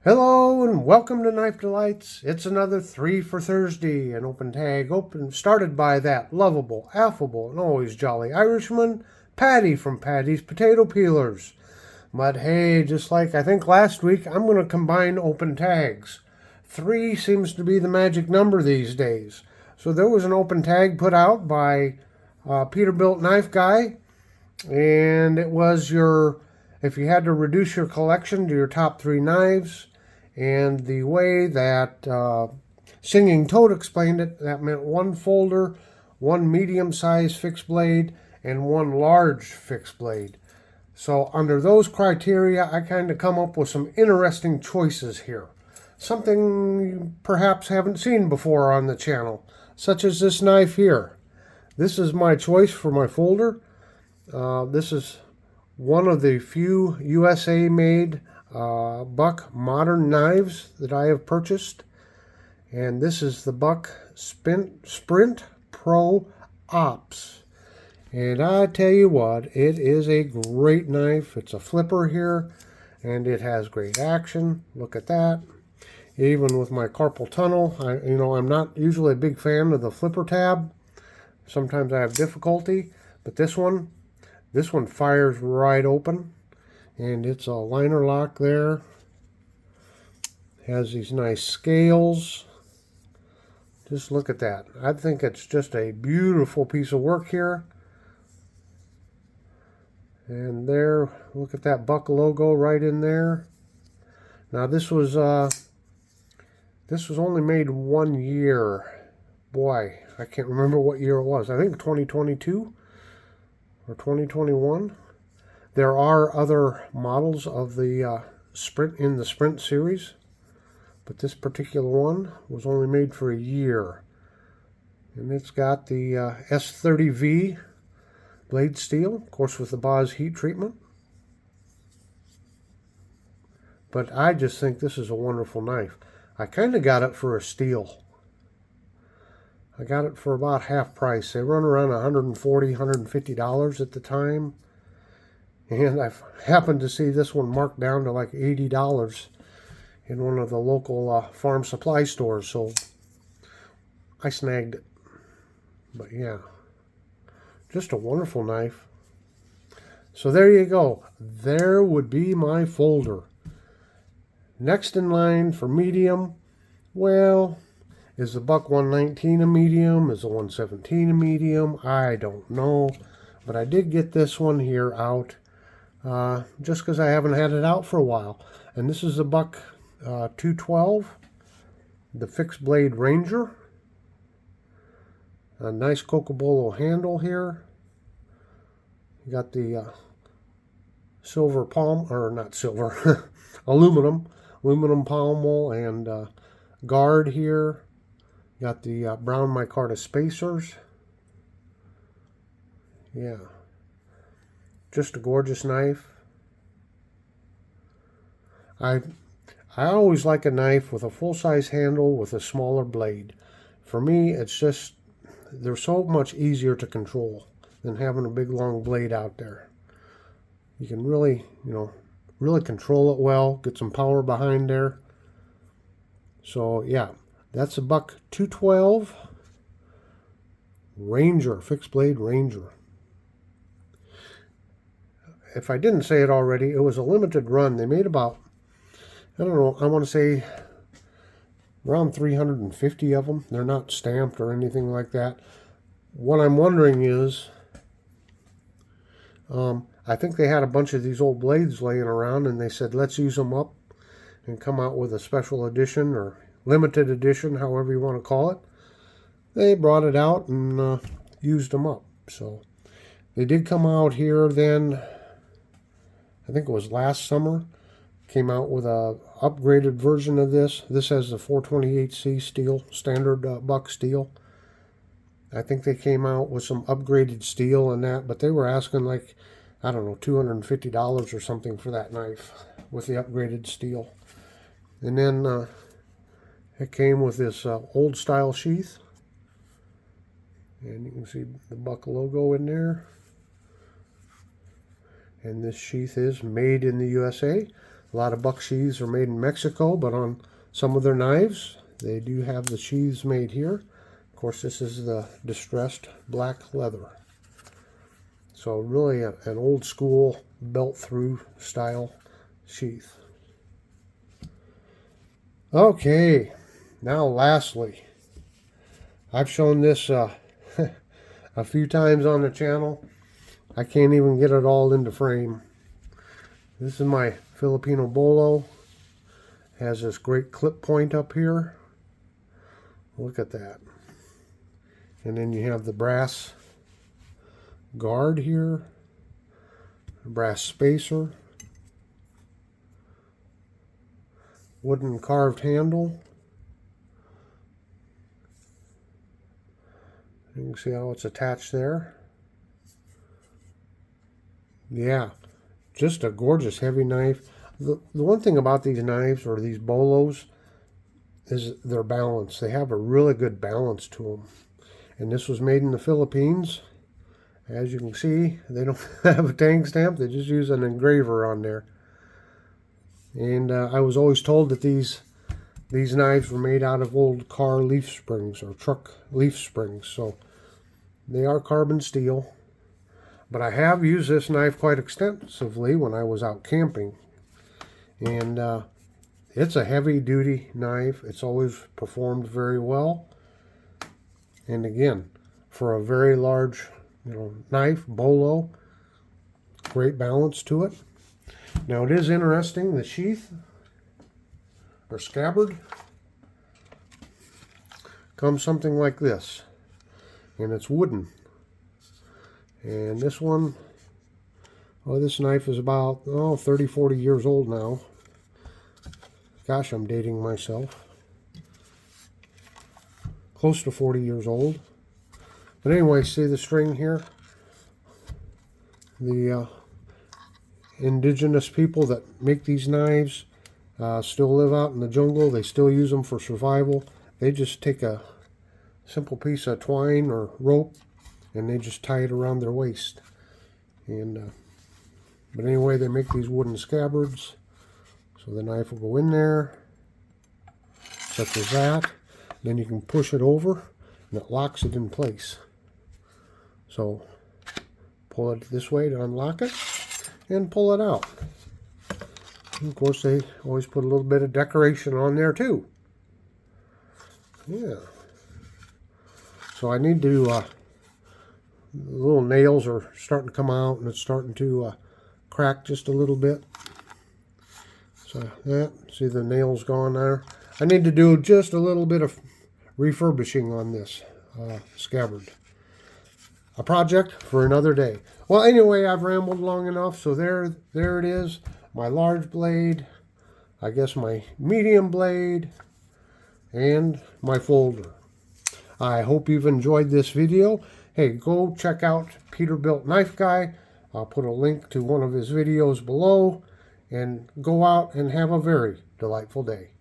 Hello and welcome to Knife Delights. It's another 3 for Thursday, an open tag started by that lovable, affable, and always jolly Irishman, Patty from Patty's Potato Peelers. But hey, just like I think last week, I'm going to combine open tags. 3 seems to be the magic number these days. So there was an open tag put out by peterbiltknifeguy, and it was if you had to reduce your collection to your top 3 knives. And the way that Singing Toad explained it, that meant 1 folder, 1 medium-sized fixed blade, and 1 large fixed blade. So under those criteria, I kind of come up with some interesting choices here. Something you perhaps haven't seen before on the channel, such as this knife here. This is my choice for my folder. This is one of the few USA-made Buck modern knives that I have purchased, and this is the Buck Sprint Pro Ops. And I tell you what, it is a great knife. It's a flipper here, and it has great action. Look at that. Even with my carpal tunnel, I'm not usually a big fan of the flipper tab. Sometimes I have difficulty, but this one fires right open. And it's a liner lock there. Has these nice scales. Just look at that. I think it's just a beautiful piece of work here. And there, look at that Buck logo right in there. Now this was only made 1 year. Boy, I can't remember what year it was. I think 2022 or 2021. There are other models of the Sprint in the Sprint series, but this particular one was only made for a year. And it's got the S30V blade steel, of course with the Boz heat treatment. But I just think this is a wonderful knife. I kind of got it for a steal. I got it for about half price. They run around $140, $150 at the time. And I happened to see this one marked down to like $80 in one of the local farm supply stores, so I snagged it. But yeah, just a wonderful knife. So there you go. There would be my folder. Next in line for medium, well, is the Buck 119 a medium? Is the 117 a medium? I don't know. But I did get this one here out. Just because I haven't had it out for a while. And this is the Buck 212, the fixed blade Ranger. A nice Cocobolo handle here. You got the silver palm, or not silver, aluminum pommel and guard here. Got the brown micarta spacers. Yeah. Just a gorgeous knife. I always like a knife with a full-size handle with a smaller blade. For me, it's just, they're so much easier to control than having a big long blade out there. You can really, really control it well, get some power behind there. So yeah, that's a Buck 212 Ranger, fixed blade Ranger. If I didn't say it already, it was a limited run. They made about, I don't know, I want to say around 350 of them. They're not stamped or anything like that. What I'm wondering is, I think they had a bunch of these old blades laying around and they said, let's use them up and come out with a special edition or limited edition, however you want to call it. They brought it out and used them up. So they did come out here then, I think it was last summer, came out with a upgraded version of this. This has the 428C steel, standard Buck steel. I think they came out with some upgraded steel and that, but they were asking like, I don't know, $250 or something for that knife with the upgraded steel. And then it came with this old style sheath. And you can see the Buck logo in there. And this sheath is made in the USA. A lot of buck sheaths are made in Mexico, but on some of their knives, they do have the sheaths made here. Of course, this is the distressed black leather. So really an old school belt through style sheath. Okay, now lastly, I've shown this a few times on the channel. I can't even get it all into frame. This is my Filipino bolo. Has this great clip point up here. Look at that. And then you have the brass guard here, brass spacer, wooden carved handle. You can see how it's attached there. Yeah, just a gorgeous heavy knife. The one thing about these knives or these bolos is their balance. They have a really good balance to them. And this was made in the Philippines. As you can see, they don't have a tang stamp. They just use an engraver on there. And I was always told that these knives were made out of old car leaf springs or truck leaf springs. So they are carbon steel. But I have used this knife quite extensively when I was out camping. And it's a heavy duty knife. It's always performed very well. And again, for a very large knife, bolo, great balance to it. Now it is interesting, the sheath or scabbard comes something like this. And it's wooden. And this one, this knife is about 30, 40 years old now. Gosh, I'm dating myself. Close to 40 years old. But anyway, see the string here? The indigenous people that make these knives still live out in the jungle. They still use them for survival. They just take a simple piece of twine or rope and they just tie it around their waist. And but anyway, they make these wooden scabbards. So the knife will go in there, such as that. Then you can push it over, and it locks it in place. So pull it this way to unlock it, and pull it out. And of course, they always put a little bit of decoration on there too. Yeah. So I need to, the little nails are starting to come out, and it's starting to crack just a little bit. So that, see the nails gone there. I need to do just a little bit of refurbishing on this scabbard. A project for another day. Well, anyway, I've rambled long enough, so there it is. My large blade, I guess my medium blade, and my folder. I hope you've enjoyed this video. Hey, go check out Peterbilt Knife Guy. I'll put a link to one of his videos below. And go out and have a very delightful day.